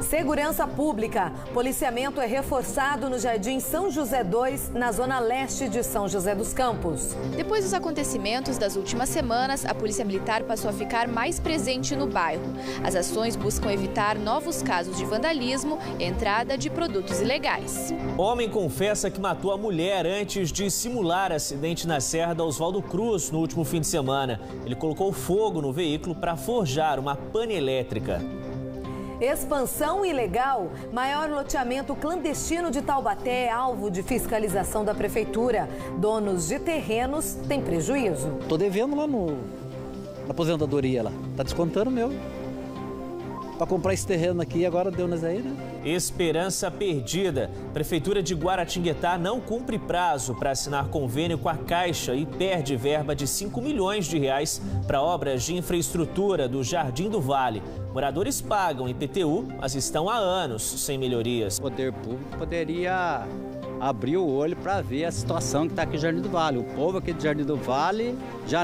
Segurança Pública. Policiamento é reforçado no Jardim São José 2, na zona leste de São José dos Campos. Depois dos acontecimentos das últimas semanas, a Polícia Militar passou a ficar mais presente no bairro. As ações buscam evitar novos casos de vandalismo e entrada de produtos ilegais. Homem confessa que matou a mulher antes de simular acidente na Serra da Oswaldo Cruz no último fim de semana. Ele colocou fogo no veículo para forjar uma pane elétrica. Expansão ilegal. Maior loteamento clandestino de Taubaté é alvo de fiscalização da prefeitura. Donos de terrenos têm prejuízo. Tô devendo lá na aposentadoria lá. Tá descontando o meu. Para comprar esse terreno aqui, agora deu nas aí, né? Esperança perdida. Prefeitura de Guaratinguetá não cumpre prazo para assinar convênio com a Caixa e perde verba de 5 milhões de reais para obras de infraestrutura do Jardim do Vale. Moradores pagam IPTU, mas estão há anos sem melhorias. O poder público poderia abrir o olho para ver a situação que está aqui no Jardim do Vale. O povo aqui do Jardim do Vale já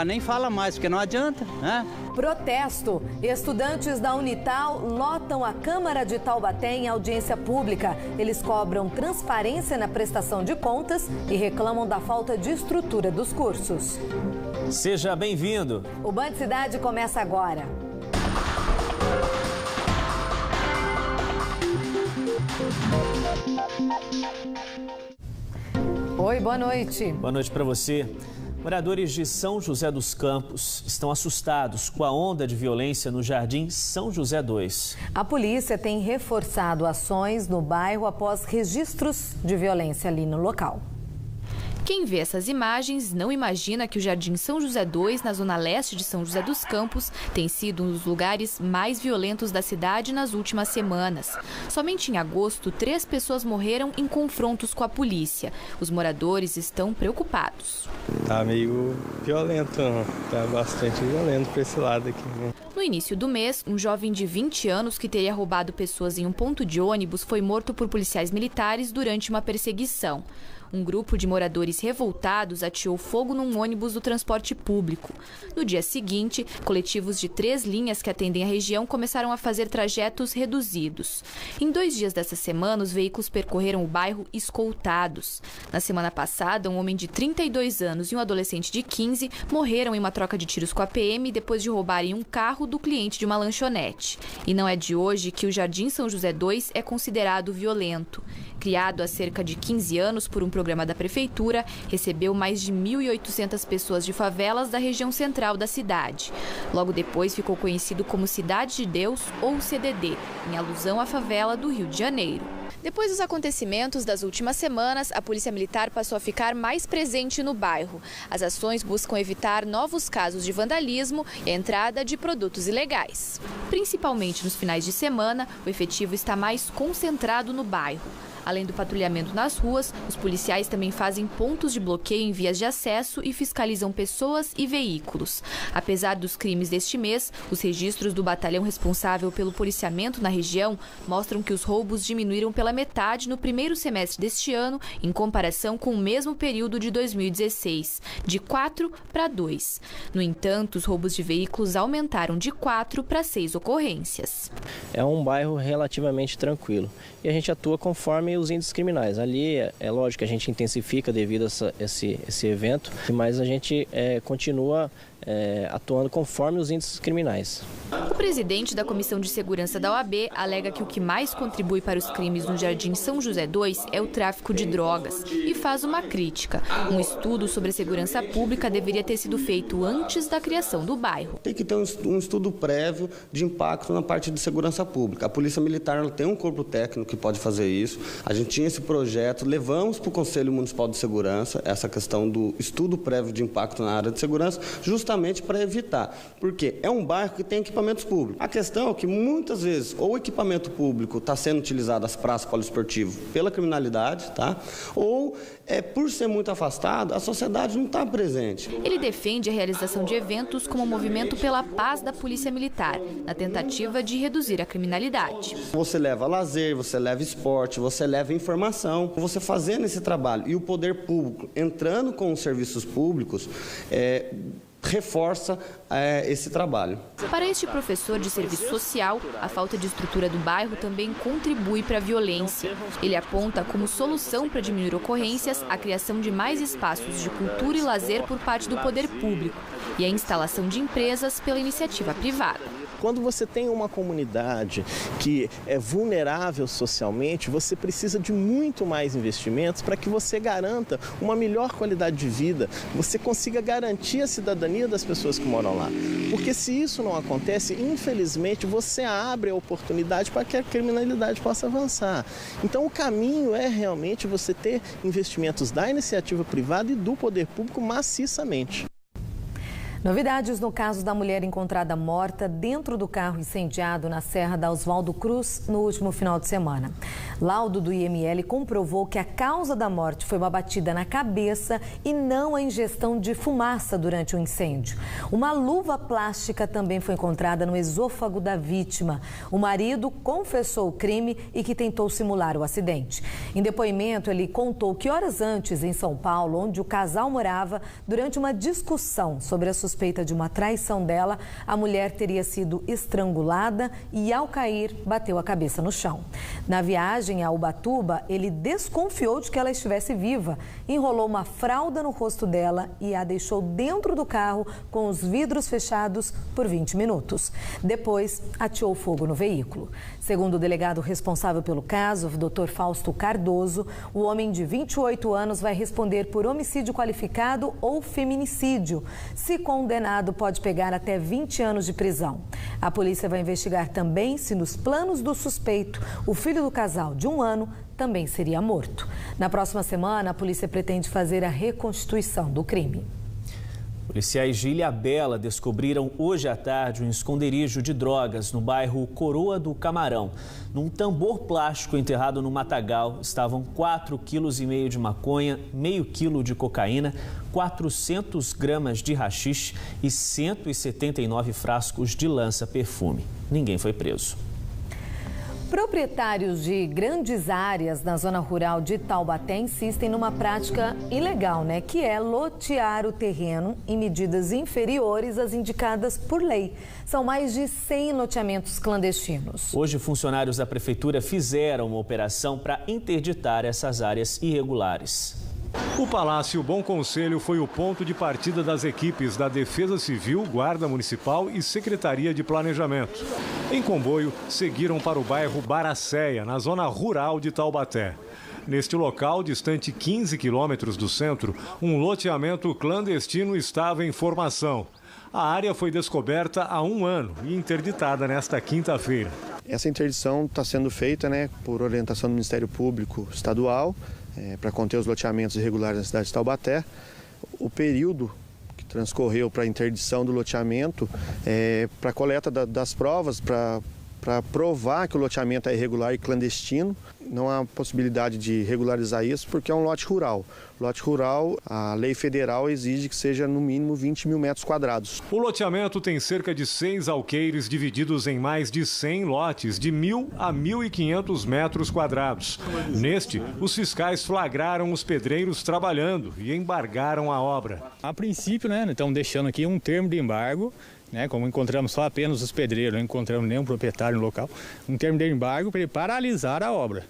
nem fala mais, porque não adianta, né? Protesto. Estudantes da Unital lotam a Câmara de Taubaté em audiência pública. Eles cobram transparência na prestação de contas e reclamam da falta de estrutura dos cursos. Seja bem-vindo. O Band Cidade começa agora. Oi, boa noite. Boa noite para você. Moradores de São José dos Campos estão assustados com a onda de violência no Jardim São José 2. A polícia tem reforçado ações no bairro após registros de violência ali no local. Quem vê essas imagens não imagina que o Jardim São José 2, na zona leste de São José dos Campos, tem sido um dos lugares mais violentos da cidade nas últimas semanas. Somente em agosto, 3 pessoas morreram em confrontos com a polícia. Os moradores estão preocupados. Tá meio violento, tá bastante violento para esse lado aqui, né? No início do mês, um jovem de 20 anos que teria roubado pessoas em um ponto de ônibus foi morto por policiais militares durante uma perseguição. Um grupo de moradores revoltados ateou fogo num ônibus do transporte público. No dia seguinte, coletivos de 3 linhas que atendem a região começaram a fazer trajetos reduzidos. Em 2 dias dessa semana, os veículos percorreram o bairro escoltados. Na semana passada, um homem de 32 anos e um adolescente de 15 morreram em uma troca de tiros com a PM depois de roubarem um carro do cliente de uma lanchonete. E não é de hoje que o Jardim São José 2 é considerado violento. Criado há cerca de 15 anos por um programa da prefeitura, recebeu mais de 1.800 pessoas de favelas da região central da cidade. Logo depois ficou conhecido como Cidade de Deus ou CDD, em alusão à favela do Rio de Janeiro. Depois dos acontecimentos das últimas semanas, a Polícia Militar passou a ficar mais presente no bairro. As ações buscam evitar novos casos de vandalismo e a entrada de produtos ilegais. Principalmente nos finais de semana, o efetivo está mais concentrado no bairro. Além do patrulhamento nas ruas, os policiais também fazem pontos de bloqueio em vias de acesso e fiscalizam pessoas e veículos. Apesar dos crimes deste mês, os registros do batalhão responsável pelo policiamento na região mostram que os roubos diminuíram pela metade no primeiro semestre deste ano, em comparação com o mesmo período de 2016, de 4 para 2. No entanto, os roubos de veículos aumentaram de 4 para 6 ocorrências. É um bairro relativamente tranquilo e a gente atua conforme os índices criminais. Ali é lógico que a gente intensifica devido a esse evento, mas a gente continua atuando conforme os índices criminais. O presidente da Comissão de Segurança da OAB alega que o que mais contribui para os crimes no Jardim São José 2 é o tráfico de drogas e faz uma crítica. Um estudo sobre a segurança pública deveria ter sido feito antes da criação do bairro. Tem que ter um estudo prévio de impacto na parte de segurança pública. A Polícia Militar ela tem um corpo técnico que pode fazer isso. A gente tinha esse projeto, levamos para o Conselho Municipal de Segurança essa questão do estudo prévio de impacto na área de segurança, justamente para evitar. Porque é um bairro que tem equipamentos públicos. A questão é que muitas vezes ou o equipamento público está sendo utilizado as praças poliesportivas pela criminalidade, tá? Ou por ser muito afastado, a sociedade não está presente. Ele defende a realização de eventos como o movimento pela paz da Polícia Militar, na tentativa de reduzir a criminalidade. Você leva lazer, você leva esporte, você leva informação. Você fazendo esse trabalho e o poder público entrando com os serviços públicos, reforça esse trabalho. Para este professor de serviço social, a falta de estrutura do bairro também contribui para a violência. Ele aponta como solução para diminuir ocorrências a criação de mais espaços de cultura e lazer por parte do poder público e a instalação de empresas pela iniciativa privada. Quando você tem uma comunidade que é vulnerável socialmente, você precisa de muito mais investimentos para que você garanta uma melhor qualidade de vida, você consiga garantir a cidadania das pessoas que moram lá. Porque se isso não acontece, infelizmente, você abre a oportunidade para que a criminalidade possa avançar. Então o caminho é realmente você ter investimentos da iniciativa privada e do poder público maciçamente. Novidades no caso da mulher encontrada morta dentro do carro incendiado na Serra da Oswaldo Cruz no último final de semana. Laudo do IML comprovou que a causa da morte foi uma batida na cabeça e não a ingestão de fumaça durante o incêndio. Uma luva plástica também foi encontrada no esôfago da vítima. O marido confessou o crime e que tentou simular o acidente. Em depoimento, ele contou que horas antes, em São Paulo, onde o casal morava, durante uma discussão sobre a suspeita de uma traição dela, a mulher teria sido estrangulada e, ao cair, bateu a cabeça no chão. Na viagem a Ubatuba, ele desconfiou de que ela estivesse viva, enrolou uma fralda no rosto dela e a deixou dentro do carro com os vidros fechados por 20 minutos. Depois, ateou fogo no veículo. Segundo o delegado responsável pelo caso, o Dr. Fausto Cardoso, o homem de 28 anos vai responder por homicídio qualificado ou feminicídio. Se condenado, pode pegar até 20 anos de prisão. A polícia vai investigar também se nos planos do suspeito, o filho do casal de 1 ano também seria morto. Na próxima semana, a polícia pretende fazer a reconstituição do crime. Policiais de Ilhabela descobriram hoje à tarde um esconderijo de drogas no bairro Coroa do Camarão. Num tambor plástico enterrado no matagal estavam 4,5 kg de maconha, meio quilo de cocaína, 400 gramas de haxixe e 179 frascos de lança-perfume. Ninguém foi preso. Proprietários de grandes áreas na zona rural de Taubaté insistem numa prática ilegal, que é lotear o terreno em medidas inferiores às indicadas por lei. São mais de 100 loteamentos clandestinos. Hoje, funcionários da prefeitura fizeram uma operação para interditar essas áreas irregulares. O Palácio Bom Conselho foi o ponto de partida das equipes da Defesa Civil, Guarda Municipal e Secretaria de Planejamento. Em comboio, seguiram para o bairro Baracéia, na zona rural de Taubaté. Neste local, distante 15 quilômetros do centro, um loteamento clandestino estava em formação. A área foi descoberta há 1 ano e interditada nesta quinta-feira. Essa interdição está sendo feita por orientação do Ministério Público Estadual, para conter os loteamentos irregulares na cidade de Taubaté. O período que transcorreu para a interdição do loteamento, para a coleta das provas, para provar que o loteamento é irregular e clandestino. Não há possibilidade de regularizar isso porque é um lote rural. Lote rural, a lei federal exige que seja no mínimo 20 mil metros quadrados. O loteamento tem cerca de 6 alqueires divididos em mais de 100 lotes de 1.000 a 1.500 metros quadrados. Neste, os fiscais flagraram os pedreiros trabalhando e embargaram a obra. A princípio, estão deixando aqui um termo de embargo. Como encontramos só apenas os pedreiros, não encontramos nenhum proprietário no local, um termo de embargo para ele paralisar a obra.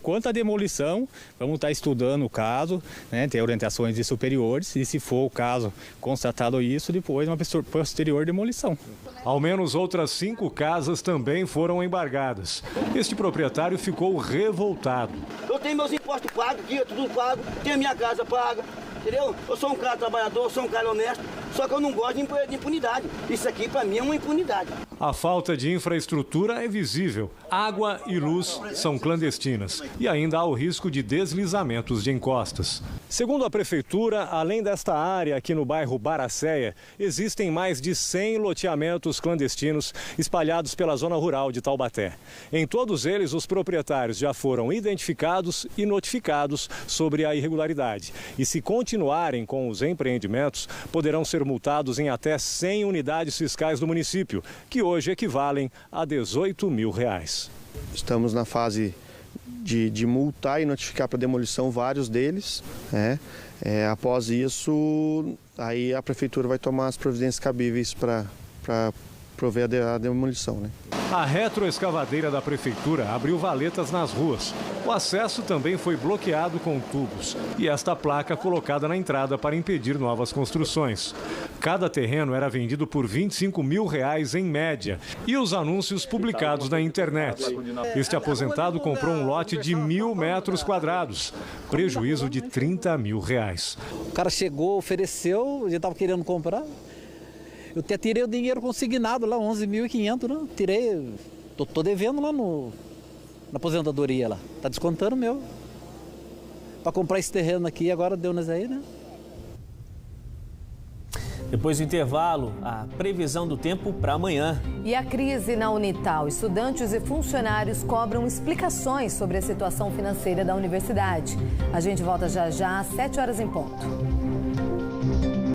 Quanto à demolição, vamos estar estudando o caso, ter orientações de superiores e, se for o caso constatado isso, depois uma posterior demolição. Ao menos outras 5 casas também foram embargadas. Este proprietário ficou revoltado. Eu tenho meus impostos pagos, tudo pago, tenho minha casa paga. Entendeu? Eu sou um cara trabalhador, sou um cara honesto, só que eu não gosto de impunidade. Isso aqui, para mim, é uma impunidade. A falta de infraestrutura é visível. Água e luz são clandestinas. E ainda há o risco de deslizamentos de encostas. Segundo a prefeitura, além desta área aqui no bairro Baracéia, existem mais de 100 loteamentos clandestinos espalhados pela zona rural de Taubaté. Em todos eles, os proprietários já foram identificados e notificados sobre a irregularidade. E se continuarem com os empreendimentos, poderão ser multados em até 100 unidades fiscais do município, que hoje equivalem a R$18 mil. Estamos na fase de multar e notificar para demolição vários deles. Após isso, aí a prefeitura vai tomar as providências cabíveis para prover a demolição, né? A retroescavadeira da prefeitura abriu valetas nas ruas. O acesso também foi bloqueado com tubos e esta placa colocada na entrada para impedir novas construções. Cada terreno era vendido por R$25 mil em média e os anúncios publicados na internet. Este aposentado comprou um lote de 1.000 metros quadrados, prejuízo de R$30 mil. O cara chegou, ofereceu, já estava querendo comprar. Eu até tirei o dinheiro consignado lá, 11.500, né? Tirei, tô devendo lá na aposentadoria lá. Tá descontando o meu. Para comprar esse terreno aqui, agora deu nas aí, né? Depois do intervalo, a previsão do tempo para amanhã. E a crise na Unital. Estudantes e funcionários cobram explicações sobre a situação financeira da universidade. A gente volta já às 7 horas em ponto.